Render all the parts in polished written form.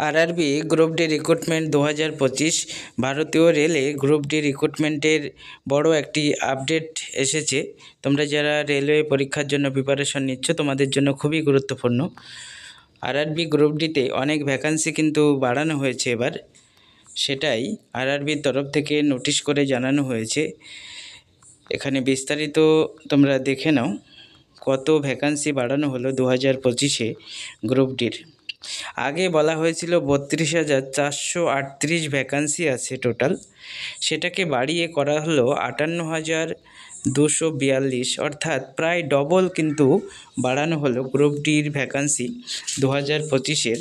RRB group D recruitment 2025 ভারতীয় রেলে group D রিক্রুটমেন্টের বড় একটি আপডেট এসেছে। তোমরা যারা রেলওয়ে পরীক্ষার জন্য প্রিপারেশন নিচ্ছ তোমাদের জন্য খুবই গুরুত্বপূর্ণ। আরআরবি গ্রুপ ডিতে অনেক ভ্যাকান্সি কিন্তু বাড়ানো হয়েছে এবার, সেটাই আরআরবির তরফ থেকে নোটিশ করে জানানো হয়েছে। এখানে বিস্তারিত তোমরা দেখে নাও কত ভ্যাকান্সি বাড়ানো হলো 2025-এ গ্রুপ ডির। আগে বলা হয়েছিল 32,438 ভ্যাকান্সি আছে টোটাল, সেটাকে বাড়িয়ে করা হলো 58,242, অর্থাৎ প্রায় ডবল কিন্তু বাড়ানো হলো গ্রুপ ডির ভ্যাকান্সি 2025-এর।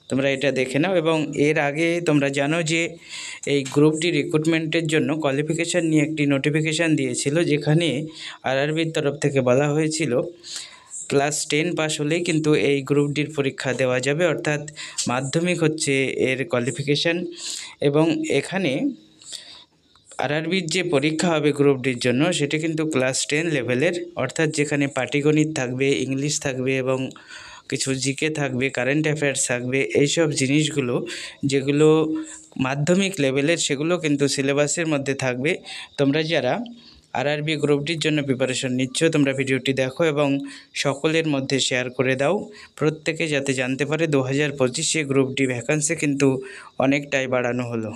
তোমরা এটা দেখে নাও। এবং এর আগে তোমরা জানো যে এই গ্রুপ ডি রিক্রুটমেন্টের জন্য কোয়ালিফিকেশান নিয়ে একটি নোটিফিকেশান দিয়েছিল, যেখানে আরআরবির তরফ থেকে বলা হয়েছিল ক্লাস 10 পাস হলেই কিন্তু এই গ্রুপ ডির পরীক্ষা দেওয়া যাবে, অর্থাৎ মাধ্যমিক হচ্ছে এর কোয়ালিফিকেশান। এবং এখানে আরআরবির যে পরীক্ষা হবে গ্রুপ ডির জন্য সেটা কিন্তু ক্লাস 10 লেভেলের, অর্থাৎ যেখানে পাটিগণিত থাকবে, ইংলিশ থাকবে এবং কিছু জিকে থাকবে, কারেন্ট অ্যাফেয়ার্স থাকবে। এইসব জিনিসগুলো যেগুলো মাধ্যমিক লেভেলের সেগুলো কিন্তু সিলেবাসের মধ্যে থাকবে। তোমরা যারা আরআরবি গ্রুপ ডির জন্য প্রিপারেশন নিচ্ছ তোমরা ভিডিওটি দেখো এবং সকলের মধ্যে শেয়ার করে দাও, প্রত্যেকে যাতে জানতে পারে 2025-এ গ্রুপ ডি ভ্যাকান্সি কিন্তু অনেকটাই বাড়ানো হলো।